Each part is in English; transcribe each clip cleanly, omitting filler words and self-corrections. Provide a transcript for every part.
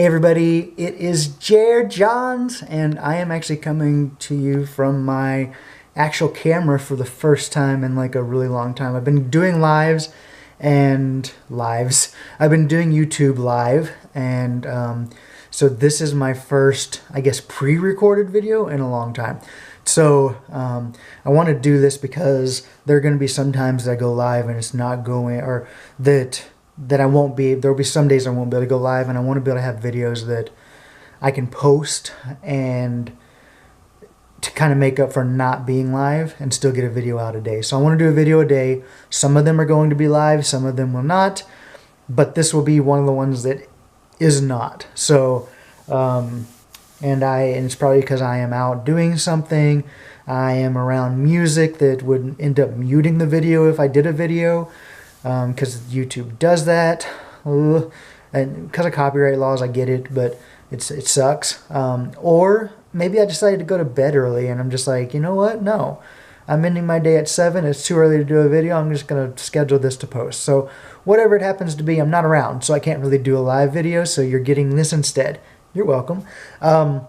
Hey everybody, it is Jared Johns, and I am actually coming to you from my actual camera for the first time in like a really long time. I've been doing lives. I've been doing YouTube live, and so this is my first, I guess, pre-recorded video in a long time. So I want to do this because there are going to be some times that I go live and it's not going, or that I won't be, there'll be some days I won't be able to go live, and I want to be able to have videos that I can post and to kind of make up for not being live and still get a video out a day. So I want to do a video a day. Some of them are going to be live, some of them will not, but this will be one of the ones that is not. So, and it's probably because I am out doing something. I am around music that would end up muting the video if I did a video. Because YouTube does that, and because of copyright laws, I get it, but it sucks. Or maybe I decided to go to bed early, and I'm just like, you know what? No, I'm ending my day at 7. It's too early to do a video. I'm just gonna schedule this to post. So whatever it happens to be, I'm not around, so I can't really do a live video. So you're getting this instead. You're welcome. I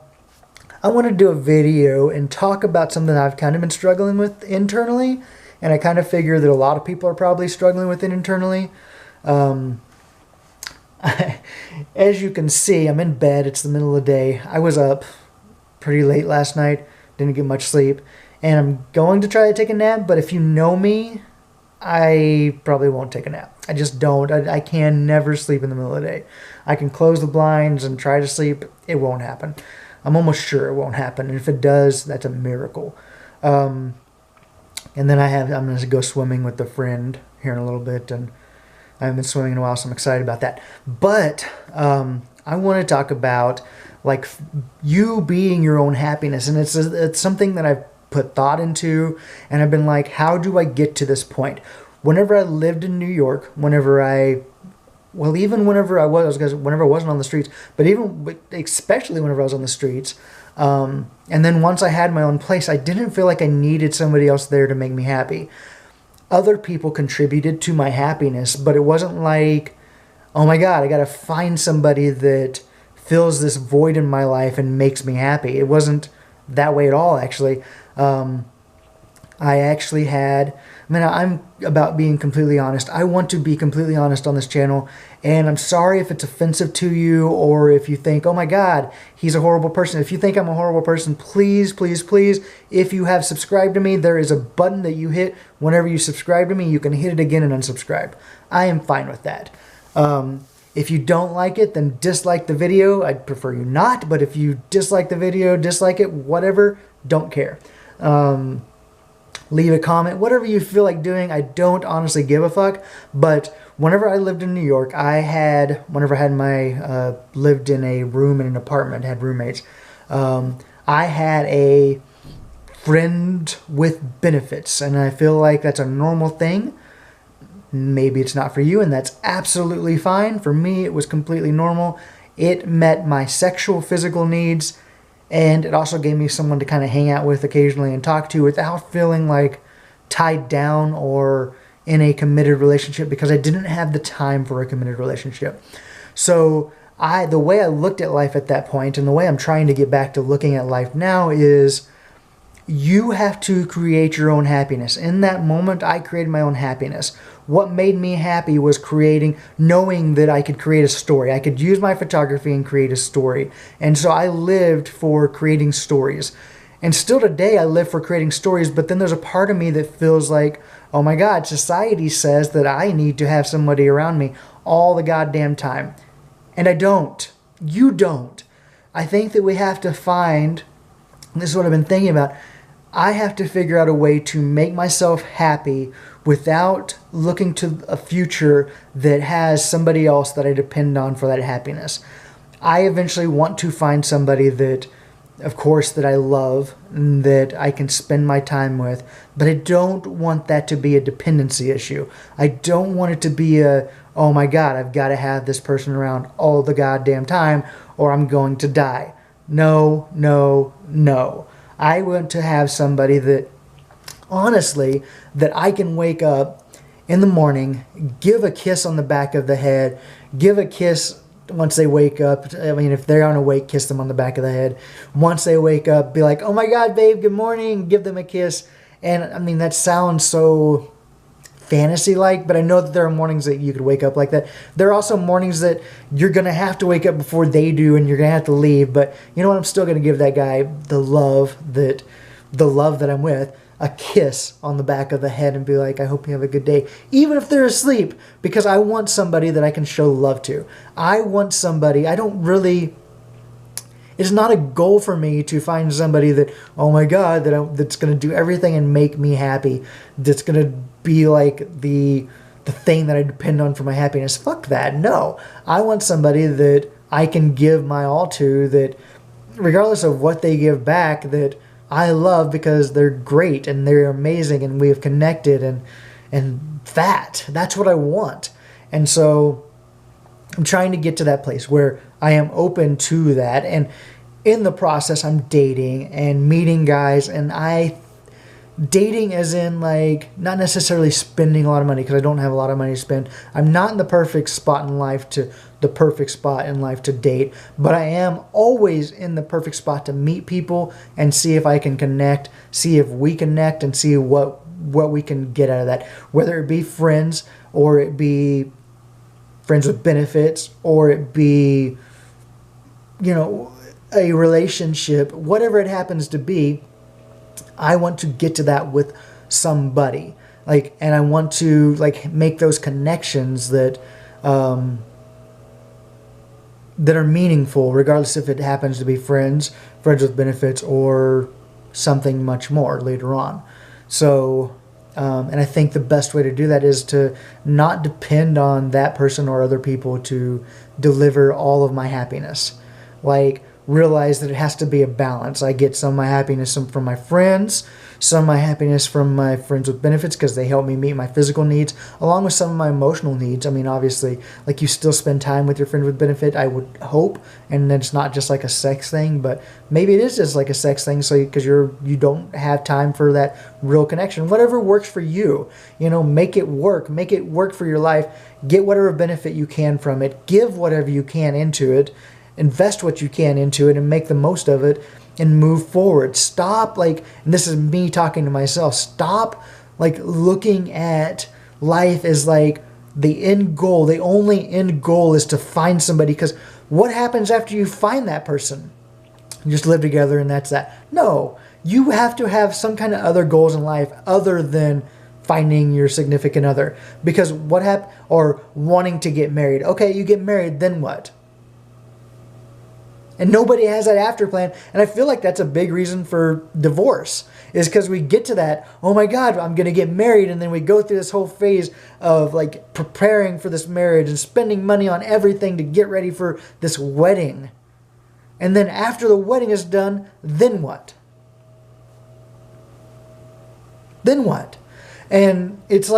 want to do a video and talk about something I've kind of been struggling with internally. And I kind of figure that a lot of people are probably struggling with it internally. As you can see, I'm in bed. It's the middle of the day. I was up pretty late last night. Didn't get much sleep. And I'm going to try to take a nap. But if you know me, I probably won't take a nap. I just don't. I can never sleep in the middle of the day. I can close the blinds and try to sleep. It won't happen. I'm almost sure it won't happen. And if it does, that's a miracle. And then I'm going to go swimming with a friend here in a little bit, and I haven't been swimming in a while, so I'm excited about that. But I want to talk about like you being your own happiness, and it's something that I've put thought into, and I've been like, how do I get to this point? Whenever I lived in New York, whenever I wasn't on the streets, but especially whenever I was on the streets. And then once I had my own place, I didn't feel like I needed somebody else there to make me happy. Other people contributed to my happiness, but it wasn't like, oh my God, I got to find somebody that fills this void in my life and makes me happy. It wasn't that way at all, actually. I'm about being completely honest. I want to be completely honest on this channel, and I'm sorry if it's offensive to you, or if you think, oh my God, he's a horrible person. If you think I'm a horrible person, please, please, please, if you have subscribed to me, there is a button that you hit whenever you subscribe to me. You can hit it again and unsubscribe. I am fine with that. If you don't like it, then dislike the video. I'd prefer you not, but if you dislike the video, dislike it, whatever, don't care. Leave a comment, whatever you feel like doing. I don't honestly give a fuck. But whenever I lived in New York, lived in a room in an apartment, had roommates, I had a friend with benefits, and I feel like that's a normal thing. Maybe it's not for you, and that's absolutely fine. For me, it was completely normal. It met my sexual, physical needs, and it also gave me someone to kind of hang out with occasionally and talk to without feeling like tied down or in a committed relationship, because I didn't have the time for a committed relationship. So the way I looked at life at that point, and the way I'm trying to get back to looking at life now, is you have to create your own happiness. In that moment, I created my own happiness. What made me happy was knowing that I could create a story. I could use my photography and create a story. And so I lived for creating stories. And still today, I live for creating stories, but then there's a part of me that feels like, oh my God, society says that I need to have somebody around me all the goddamn time. And I don't. You don't. I think that we have to find, this is what I've been thinking about, I have to figure out a way to make myself happy without looking to a future that has somebody else that I depend on for that happiness. I eventually want to find somebody that, of course, that I love, and that I can spend my time with, but I don't want that to be a dependency issue. I don't want it to be oh my God, I've got to have this person around all the goddamn time or I'm going to die. No, no, no. I want to have somebody that, honestly, that I can wake up in the morning, give a kiss on the back of the head, give a kiss once they wake up, I mean, if they're unawake, kiss them on the back of the head. Once they wake up, be like, oh my God, babe, good morning. Give them a kiss. And I mean, that sounds so fantasy-like, but I know that there are mornings that you could wake up like that. There are also mornings that you're going to have to wake up before they do and you're going to have to leave. But you know what? I'm still going to give that guy the love that I'm with, a kiss on the back of the head and be like, I hope you have a good day, even if they're asleep, because I want somebody that I can show love to. I want somebody, it's not a goal for me to find somebody that, oh my God, that's going to do everything and make me happy. That's going to be like the thing that I depend on for my happiness. Fuck that. No. I want somebody that I can give my all to, that regardless of what they give back, that I love because they're great and they're amazing and we have connected, and that's what I want. And so I'm trying to get to that place where I am open to that. And in the process, I'm dating and meeting guys, and dating as in like not necessarily spending a lot of money, because I don't have a lot of money to spend. I'm not in the perfect spot in life to date, but I am always in the perfect spot to meet people and see if I can connect, see if we connect, and see what we can get out of that, whether it be friends or it be friends with benefits, or it be, a relationship, whatever it happens to be. I want to get to that with somebody, and I want to make those connections that are meaningful, regardless if it happens to be friends with benefits, or something much more later on. So, and I think the best way to do that is to not depend on that person or other people to deliver all of my happiness. Realize that it has to be a balance. I get some of my happiness from my friends, some of my happiness from my friends with benefits, because they help me meet my physical needs, along with some of my emotional needs. I mean, obviously, you still spend time with your friend with benefit, I would hope, and it's not just like a sex thing, but maybe it is just like a sex thing, so because you don't have time for that real connection. Whatever works for you, make it work for your life. Get whatever benefit you can from it. Give whatever you can into it. Invest what you can into it and make the most of it and move forward. Stop, and this is me talking to myself, stop looking at life as the end goal. The only end goal is to find somebody, because what happens after you find that person? You just live together and that's that. No, you have to have some kind of other goals in life other than finding your significant other. Because or wanting to get married. Okay, you get married, then what? And nobody has that after plan. And I feel like that's a big reason for divorce, is because we get to that, oh my God, I'm going to get married. And then we go through this whole phase of preparing for this marriage and spending money on everything to get ready for this wedding. And then after the wedding is done, then what? Then what? And it's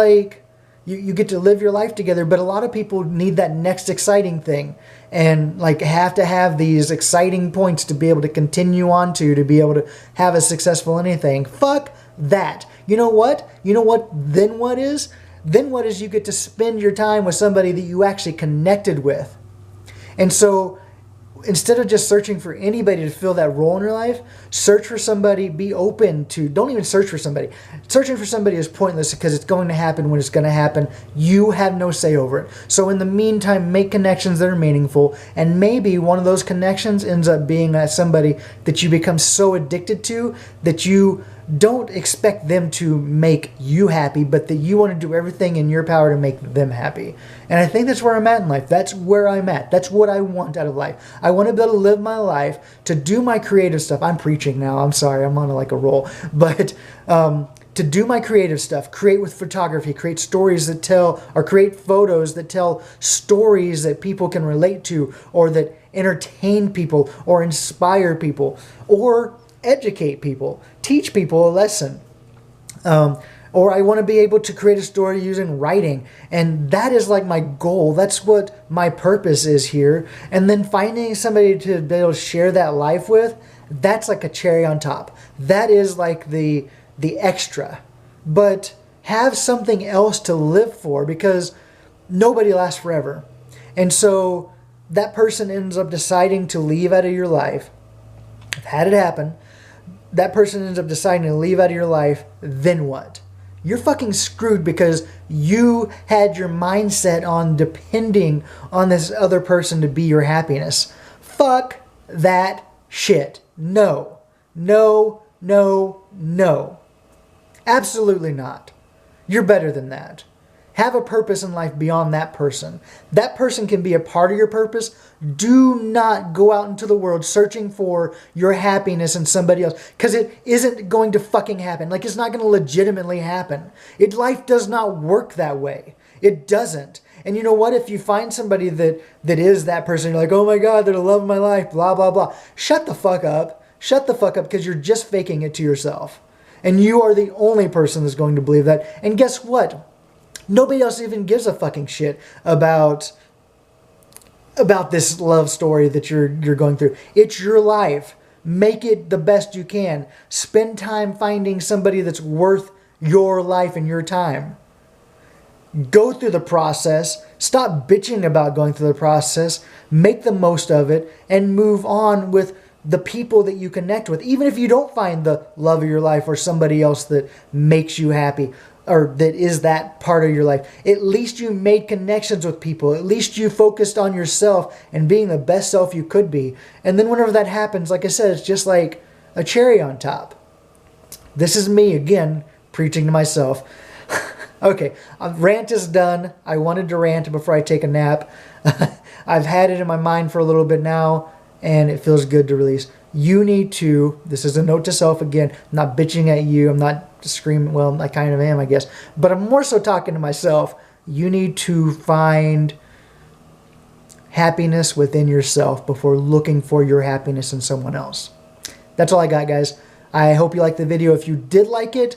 you get to live your life together, but a lot of people need that next exciting thing, and have to have these exciting points to be able to continue on to be able to have a successful anything. Fuck that. You know what? Then what is? Then what is you get to spend your time with somebody that you actually connected with. And so instead of just searching for anybody to fill that role in your life, search for somebody, be open to, don't even search for somebody. Searching for somebody is pointless, because it's going to happen when it's going to happen. You have no say over it. So in the meantime, make connections that are meaningful, and maybe one of those connections ends up being somebody that you become so addicted to that you don't expect them to make you happy, but that you want to do everything in your power to make them happy. And I think that's where I'm at in life. That's where I'm at. That's what I want out of life. I want to be able to live my life, to do my creative stuff. I'm preaching now. I'm sorry. I'm on a roll. But to do my creative stuff, create with photography, create stories that tell, or create photos that tell stories that people can relate to, or that entertain people, or inspire people, or educate people, teach people a lesson. Or I want to be able to create a story using writing. And that is my goal. That's what my purpose is here. And then finding somebody to be able to share that life with, that's a cherry on top. That is the extra. But have something else to live for, because nobody lasts forever. And so that person ends up deciding to leave out of your life, I've had it happen, that person ends up deciding to leave out of your life, then what? You're fucking screwed because you had your mindset on depending on this other person to be your happiness. Fuck that shit. No. No, no, no. Absolutely not. You're better than that. Have a purpose in life beyond that person. That person can be a part of your purpose. Do not go out into the world searching for your happiness in somebody else, because it isn't going to fucking happen. Like, it's not going to legitimately happen. Life does not work that way. It doesn't. And you know what? If you find somebody that is that person, you're like, oh my God, they're the love of my life, blah, blah, blah. Shut the fuck up. Shut the fuck up, because you're just faking it to yourself. And you are the only person that's going to believe that. And guess what? Nobody else even gives a fucking shit about this love story that you're going through. It's your life. Make it the best you can. Spend time finding somebody that's worth your life and your time. Go through the process. Stop bitching about going through the process. Make the most of it and move on with the people that you connect with. Even if you don't find the love of your life or somebody else that makes you happy, or that is that part of your life, at least you made connections with people. At least you focused on yourself and being the best self you could be. And then whenever that happens, like I said, it's just like a cherry on top. This is me, again, preaching to myself. Okay, rant is done. I wanted to rant before I take a nap. I've had it in my mind for a little bit now, and it feels good to release. You need to, this is a note to self again, I'm not bitching at you, I'm not screaming, well, I kind of am, I guess, but I'm more so talking to myself. You need to find happiness within yourself before looking for your happiness in someone else. That's all I got, guys. I hope you liked the video. If you did like it,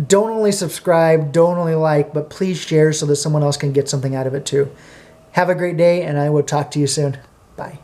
don't only subscribe, don't only like, but please share so that someone else can get something out of it too. Have a great day, and I will talk to you soon. Bye.